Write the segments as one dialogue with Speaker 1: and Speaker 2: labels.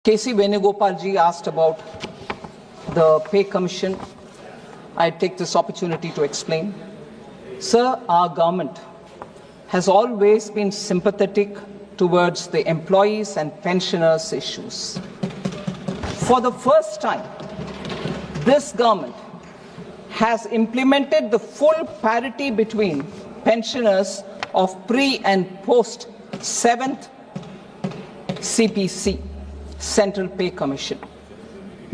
Speaker 1: K.C. Venugopal ji asked about the pay commission. I take this opportunity to explain. Sir, our government has always been sympathetic towards the employees and pensioners' issues. For the first time, this government has implemented the full parity between pensioners of pre and post 7th CPC, Central Pay Commission.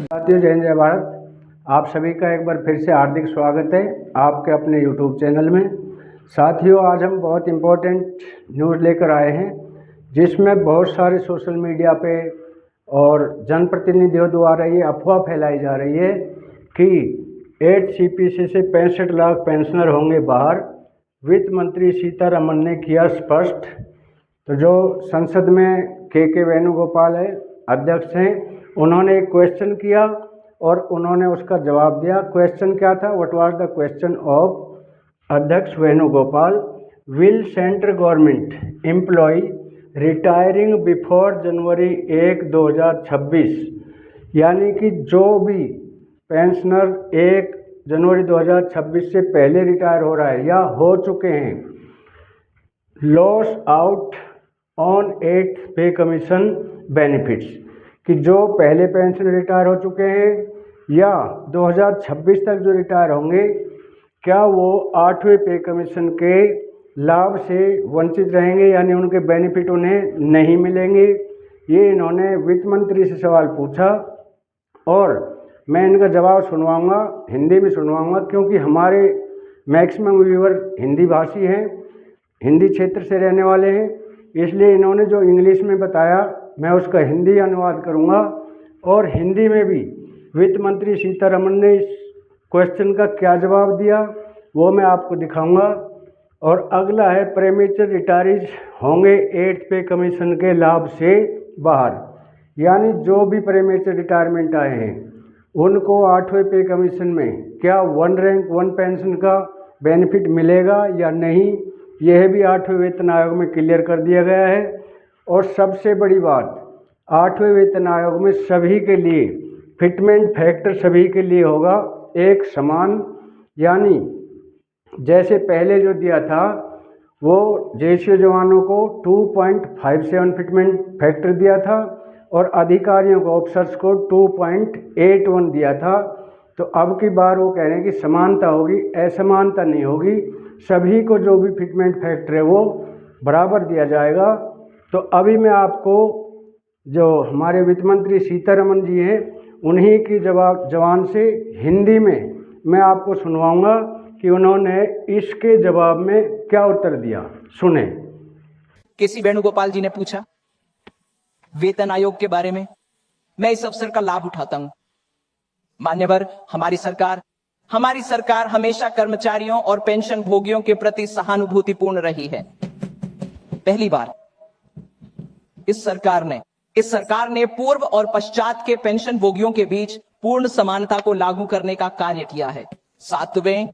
Speaker 2: साथियों, जय हिंद जय भारत। आप सभी का एक बार फिर से हार्दिक स्वागत है आपके अपने YouTube चैनल में। साथियों, आज हम बहुत इम्पोर्टेंट न्यूज़ लेकर आए हैं जिसमें बहुत सारे सोशल मीडिया पे और जनप्रतिनिधियों द्वारा ये अफवाह फैलाई जा रही है कि 8 CPC से 65 लाख पेंशनर होंगे बाहर। वित्त मंत्री सीतारमण ने किया स्पष्ट। तो जो संसद में के वेणुगोपाल है, अध्यक्ष हैं, उन्होंने एक क्वेश्चन किया और उन्होंने उसका जवाब दिया। क्वेश्चन क्या था? What was the question of अध्यक्ष Venugopal? Will central government employ retiring before January 1, 2026, यानी कि जो भी पेंशनर 1 जनवरी 2026 से पहले रिटायर हो रहा है या हो चुके हैं, लॉस आउट ऑन 8th पे कमीशन बेनिफिट्स, कि जो पहले पेंशन रिटायर हो चुके हैं या 2026 तक जो रिटायर होंगे, क्या वो 8वें पे कमीशन के लाभ से वंचित रहेंगे, यानी उनके बेनिफिट उन्हें नहीं मिलेंगे। ये इन्होंने वित्त मंत्री से सवाल पूछा और मैं इनका जवाब सुनवाऊंगा, हिंदी में सुनवाऊंगा, क्योंकि हमारे मैक्सिमम व्यूअर हिंदी भाषी हैं, हिंदी क्षेत्र से रहने वाले हैं, इसलिए इन्होंने जो इंग्लिश में बताया मैं उसका हिंदी अनुवाद करूंगा और हिंदी में भी वित्त मंत्री सीतारमण ने इस क्वेश्चन का क्या जवाब दिया वो मैं आपको दिखाऊंगा। और अगला है, प्रेमेचर रिटायरीज होंगे 8th पे कमीशन के लाभ से बाहर, यानी जो भी प्रेमेचर रिटायरमेंट आए हैं उनको 8वें पे कमीशन में क्या 1 रैंक 1 पेंशन का बेनिफिट मिलेगा या नहीं, यह भी 8वें वेतन आयोग में क्लियर कर दिया गया है। और सबसे बड़ी बात, 8वें वेतन आयोग में सभी के लिए फिटमेंट फैक्टर सभी के लिए होगा एक समान, यानी जैसे पहले जो दिया था वो जेसीओ जवानों को 2.57 फिटमेंट फैक्टर दिया था और अधिकारियों को, ऑफिसर्स को 2.81 दिया था। तो अब की बार वो कह रहे हैं कि समानता होगी, असमानता नहीं होगी, सभी को जो भी फिटमेंट फैक्टर है वो बराबर दिया जाएगा। तो अभी मैं आपको जो हमारे वित्त मंत्री सीतारमण जी हैं उन्हीं की जवान से हिंदी में मैं आपको सुनवाऊंगा कि उन्होंने इसके जवाब में क्या उत्तर दिया। सुने।
Speaker 1: के.सी. वेणुगोपाल जी ने पूछा वेतन आयोग के बारे में। मैं इस अवसर का लाभ उठाता हूं। मान्यवर, हमारी सरकार हमेशा कर्मचारियों और पेंशन भोगियों के प्रति सहानुभूतिपूर्ण रही है। पहली बार इस सरकार ने पूर्व और पश्चात के पेंशन भोगियों के बीच पूर्ण समानता को लागू करने का कार्य किया है। 7वें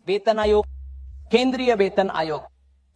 Speaker 1: वेतन आयोग, केंद्रीय वेतन आयोग,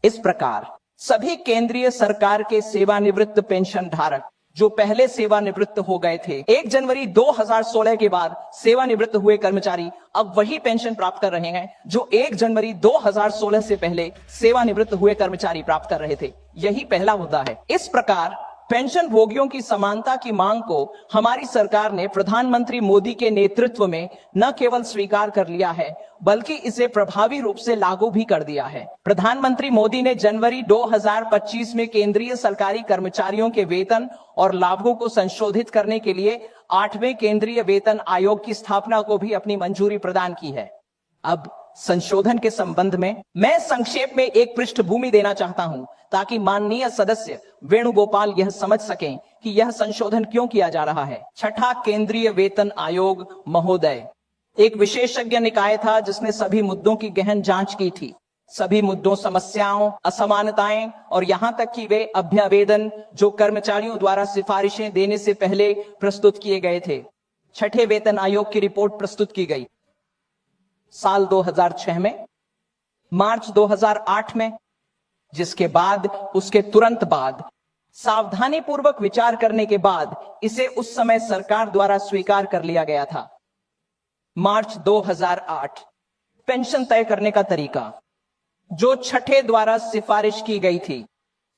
Speaker 1: इस प्रकार सभी केंद्रीय सरकार के सेवानिवृत्त पेंशन धारक जो पहले सेवानिवृत्त हो गए थे, 1 जनवरी 2016 के बाद सेवानिवृत्त हुए कर्मचारी अब वही पेंशन प्राप्त कर रहे हैं जो 1 जनवरी 2016 से पहले सेवानिवृत्त हुए कर्मचारी प्राप्त कर रहे थे। यही पहला मुद्दा है। इस प्रकार पेंशन भोगियों की समानता की मांग को हमारी सरकार ने प्रधानमंत्री मोदी के नेतृत्व में न केवल स्वीकार कर लिया है बल्कि इसे प्रभावी रूप से लागू भी कर दिया है। प्रधानमंत्री मोदी ने जनवरी 2025 में केंद्रीय सरकारी कर्मचारियों के वेतन और लाभों को संशोधित करने के लिए 8वें केंद्रीय वेतन आयोग की स्थापना को भी अपनी मंजूरी प्रदान की है। अब संशोधन के संबंध में मैं संक्षेप में एक पृष्ठभूमि देना चाहता हूं ताकि माननीय सदस्य वेणुगोपाल यह समझ सकें कि यह संशोधन क्यों किया जा रहा है। 6ठा केंद्रीय वेतन आयोग महोदय एक विशेषज्ञ निकाय था जिसने सभी मुद्दों की गहन जांच की थी। सभी मुद्दों, समस्याओं, असमानताएं और यहां तक कि वे अभ्यावेदन जो कर्मचारियों द्वारा सिफारिशें देने से पहले प्रस्तुत किए गए थे। 6ठे वेतन आयोग की रिपोर्ट प्रस्तुत की गई साल 2006 में, मार्च 2008 में, जिसके बाद उसके तुरंत बाद सावधानी पूर्वक विचार करने के बाद इसे उस समय सरकार द्वारा स्वीकार कर लिया गया था। मार्च 2008 पेंशन तय करने का तरीका, जो छठे द्वारा सिफारिश की गई थी।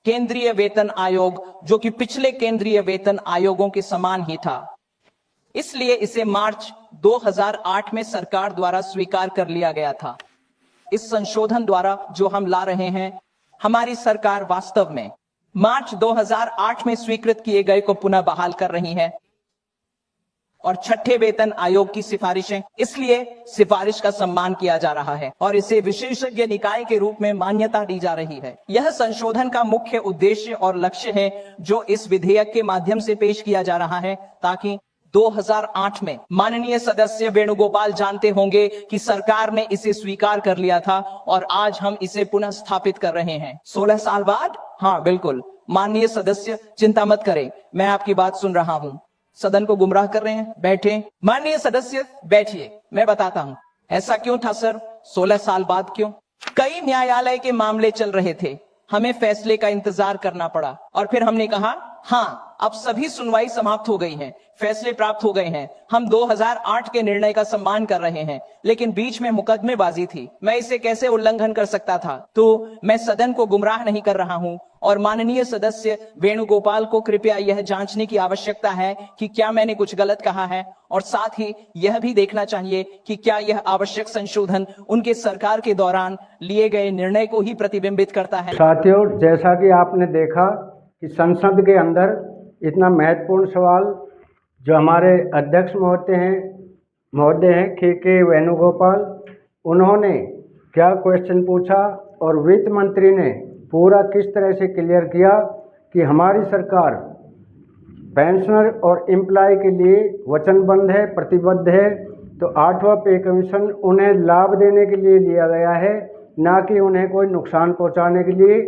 Speaker 1: केंद्रीय वेतन आयोग, जो कि पिछले केंद्रीय वेतन आयोगों के समान ही था, इसलिए इसे मार्च 2008 में सरकार द्वारा स्वीकार कर लिया गया था। इस संशोधन द्वारा जो हम ला रहे हैं, हमारी सरकार वास्तव में मार्च 2008 में स्वीकृत किए गए को पुनः बहाल कर रही है और छठे वेतन आयोग की सिफारिशें, इसलिए सिफारिश का सम्मान किया जा रहा है और इसे विशेषज्ञ निकाय के रूप में मान्यता दी जा रही है। यह संशोधन का मुख्य उद्देश्य और लक्ष्य है जो इस विधेयक के माध्यम से पेश किया जा रहा है, ताकि 2008 में माननीय सदस्य वेणुगोपाल जानते होंगे कि सरकार ने इसे स्वीकार कर लिया था और आज हम इसे पुनः स्थापित कर रहे हैं 16 साल बाद। हाँ बिल्कुल, माननीय सदस्य चिंता मत करें, मैं आपकी बात सुन रहा हूं। सदन को गुमराह कर रहे हैं, बैठे। माननीय सदस्य बैठिए, मैं बताता हूं। ऐसा क्यों था सर? 16 साल बाद क्यों? कई न्यायालय के मामले चल रहे थे, हमें फैसले का इंतजार करना पड़ा और फिर हमने कहा हाँ, अब सभी सुनवाई समाप्त हो गई है, फैसले प्राप्त हो गए हैं, हम 2008 के निर्णय का सम्मान कर रहे हैं, लेकिन बीच में मुकदमेबाजी थी, मैं इसे कैसे उल्लंघन कर सकता था? तो मैं सदन को गुमराह नहीं कर रहा हूं और माननीय सदस्य वेणुगोपाल को कृपया यह जांचने की आवश्यकता है कि क्या मैंने कुछ गलत कहा है और साथ ही यह भी देखना चाहिए कि क्या यह आवश्यक संशोधन उनके सरकार के दौरान लिए गए निर्णय को ही प्रतिबिंबित करता है।
Speaker 2: साथियों, जैसा कि आपने देखा कि संसद के अंदर इतना महत्वपूर्ण सवाल जो हमारे अध्यक्ष महोदय हैं के वेणुगोपाल, उन्होंने क्या क्वेश्चन पूछा और वित्त मंत्री ने पूरा किस तरह से क्लियर किया कि हमारी सरकार पेंशनर और एम्प्लॉय के लिए वचनबद्ध है, प्रतिबद्ध है। तो 8वां पे कमीशन उन्हें लाभ देने के लिए लिया गया है, ना कि उन्हें कोई नुकसान पहुंचाने के लिए।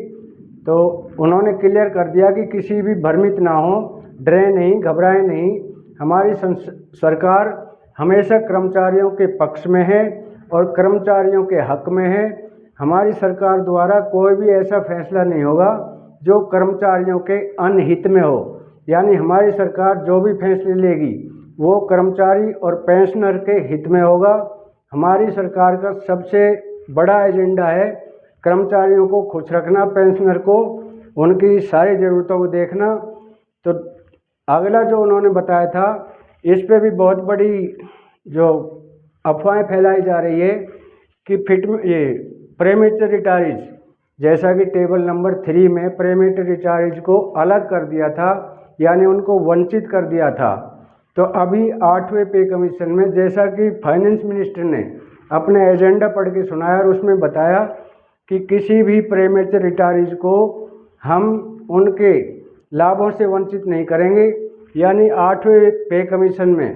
Speaker 2: तो उन्होंने क्लियर कर दिया कि किसी भी भ्रमित ना हो, डरे नहीं, घबराए नहीं। हमारी सरकार हमेशा कर्मचारियों के पक्ष में है और कर्मचारियों के हक में है। हमारी सरकार द्वारा कोई भी ऐसा फैसला नहीं होगा जो कर्मचारियों के अनहित में हो, यानी हमारी सरकार जो भी फैसले लेगी वो कर्मचारी और पेंशनर के हित में होगा। हमारी सरकार का सबसे बड़ा एजेंडा है कर्मचारियों को खुश रखना, पेंशनर को उनकी सारी ज़रूरतों को देखना। तो अगला जो उन्होंने बताया था, इस पे भी बहुत बड़ी जो अफवाहें फैलाई जा रही है कि ये प्रीमेच्योर रिटायरीज, जैसा कि टेबल नंबर 3 में प्रीमेच्योर रिटायरीज को अलग कर दिया था, यानी उनको वंचित कर दिया था। तो अभी 8वें पे कमीशन में, जैसा कि फाइनेंस मिनिस्टर ने अपने एजेंडा पढ़ के सुनाया और उसमें बताया कि किसी भी प्रीमेच्योर रिटायरीज को हम उनके लाभों से वंचित नहीं करेंगे। यानी 8वें पे कमीशन में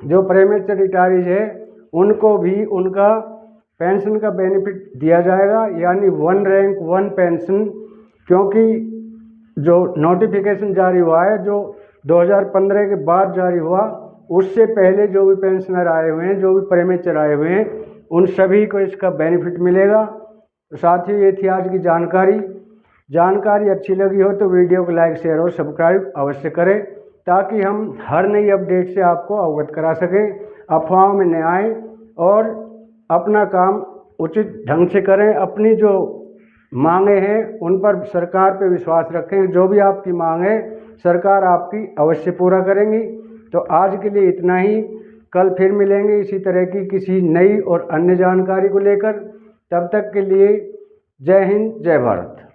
Speaker 2: जो प्रीमेच्योर रिटायरीज है उनको भी उनका पेंशन का बेनिफिट दिया जाएगा, यानी 1 रैंक 1 पेंशन। क्योंकि जो नोटिफिकेशन जारी हुआ है, जो 2015 के बाद जारी हुआ, उससे पहले जो भी पेंशनर आए हुए हैं, जो भी प्रीमेच्योर आए हुए हैं, उन सभी को इसका बेनिफिट मिलेगा। साथ ही ये थी आज की जानकारी अच्छी लगी हो तो वीडियो को लाइक, शेयर और सब्सक्राइब अवश्य करें, ताकि हम हर नई अपडेट से आपको अवगत करा सकें, अफवाहों में न आए और अपना काम उचित ढंग से करें। अपनी जो मांगे हैं उन पर सरकार पे विश्वास रखें। जो भी आपकी मांग है सरकार आपकी अवश्य पूरा करेंगी। तो आज के लिए इतना ही, कल फिर मिलेंगे इसी तरह की किसी नई और अन्य जानकारी को लेकर। तब तक के लिए जय हिंद, जय भारत।